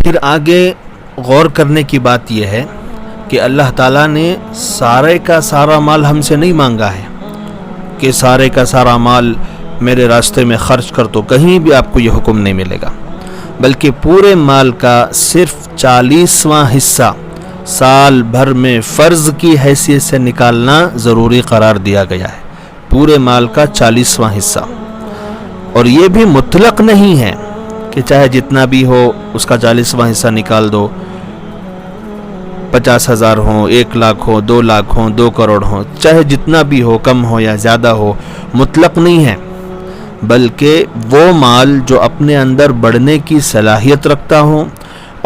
پھر آگے غور کرنے کی بات یہ ہے کہ اللہ تعالیٰ نے سارے کا سارا مال ہم سے نہیں مانگا ہے کہ سارے کا سارا مال میرے راستے میں خرچ کر، تو کہیں بھی آپ کو یہ حکم نہیں ملے گا، بلکہ پورے مال کا صرف 40واں حصہ سال بھر میں فرض کی حیثیت سے نکالنا ضروری قرار دیا گیا ہے، پورے مال کا 40واں حصہ۔ اور یہ بھی مطلق نہیں ہے کہ چاہے جتنا بھی ہو اس کا 40واں حصہ نکال دو، 50,000 ہوں، 1 لاکھ ہو، 2 لاکھ ہوں، 2 کروڑ ہوں، چاہے جتنا بھی ہو، کم ہو یا زیادہ ہو، مطلق نہیں ہے، بلکہ وہ مال جو اپنے اندر بڑھنے کی صلاحیت رکھتا ہو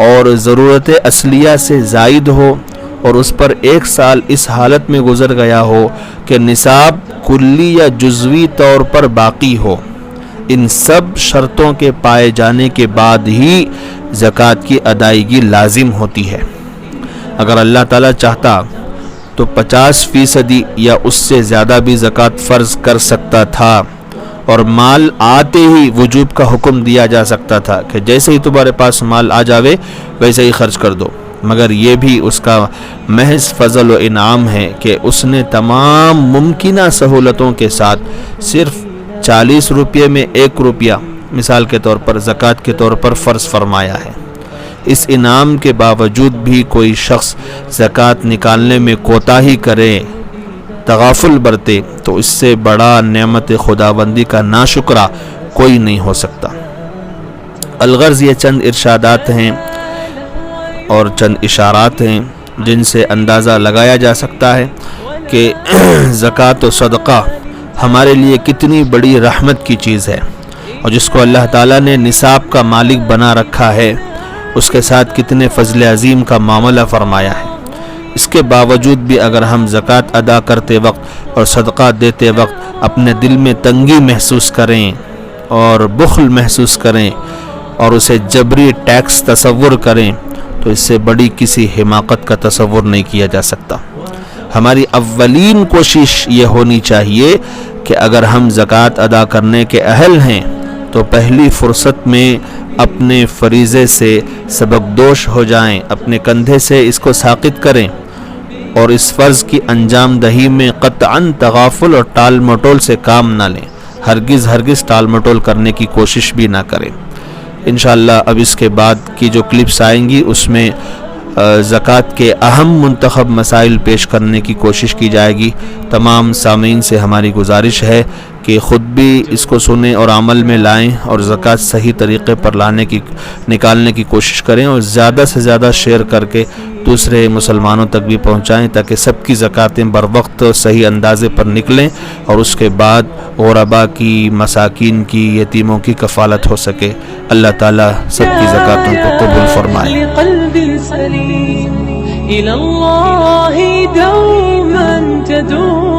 اور ضرورت اصلیہ سے زائد ہو اور اس پر 1 سال اس حالت میں گزر گیا ہو کہ نصاب کلی یا جزوی طور پر باقی ہو، ان سب شرطوں کے پائے جانے کے بعد ہی زکوٰۃ کی ادائیگی لازم ہوتی ہے۔ اگر اللہ تعالیٰ چاہتا تو 50% یا اس سے زیادہ بھی زکوٰۃ فرض کر سکتا تھا، اور مال آتے ہی وجوب کا حکم دیا جا سکتا تھا کہ جیسے ہی تمہارے پاس مال آ جاوے ویسے ہی خرچ کر دو، مگر یہ بھی اس کا محض فضل و انعام ہے کہ اس نے تمام ممکنہ سہولتوں کے ساتھ صرف 40 روپے میں 1 روپیہ مثال کے طور پر زکوٰۃ کے طور پر فرض فرمایا ہے۔ اس انعام کے باوجود بھی کوئی شخص زکوٰۃ نکالنے میں کوتاہی کرے، تغافل برتے، تو اس سے بڑا نعمت خداوندی کا ناشکرہ کوئی نہیں ہو سکتا۔ الغرض یہ چند ارشادات ہیں اور چند اشارات ہیں جن سے اندازہ لگایا جا سکتا ہے کہ زکوٰۃ و صدقہ ہمارے لیے کتنی بڑی رحمت کی چیز ہے، اور جس کو اللہ تعالیٰ نے نصاب کا مالک بنا رکھا ہے اس کے ساتھ کتنے فضل عظیم کا معاملہ فرمایا ہے۔ اس کے باوجود بھی اگر ہم زکوٰۃ ادا کرتے وقت اور صدقہ دیتے وقت اپنے دل میں تنگی محسوس کریں اور بخل محسوس کریں اور اسے جبری ٹیکس تصور کریں تو اس سے بڑی کسی حماقت کا تصور نہیں کیا جا سکتا۔ ہماری اولین کوشش یہ ہونی چاہیے کہ اگر ہم زکوٰۃ ادا کرنے کے اہل ہیں تو پہلی فرصت میں اپنے فریضے سے سبکدوش ہو جائیں، اپنے کندھے سے اس کو ساقط کریں اور اس فرض کی انجام دہی میں قطعاً تغافل اور ٹال مٹول سے کام نہ لیں، ہرگز ٹال مٹول کرنے کی کوشش بھی نہ کریں۔ انشاءاللہ اب اس کے بعد کی جو کلپس آئیں گی اس میں زکوٰۃ کے اہم منتخب مسائل پیش کرنے کی کوشش کی جائے گی۔ تمام سامعین سے ہماری گزارش ہے کہ خود بھی اس کو سنیں اور عمل میں لائیں اور زکوٰۃ صحیح طریقے پر نکالنے کی کوشش کریں، اور زیادہ سے زیادہ شیئر کر کے دوسرے مسلمانوں تک بھی پہنچائیں تاکہ سب کی زکوٰۃیں بر وقت صحیح اندازے پر نکلیں اور اس کے بعد غربا کی، مساکین کی، یتیموں کی کفالت ہو سکے۔ اللہ تعالیٰ سب کی زکوٰتوں کو قبول فرمائے۔ إلى الله دوما تدور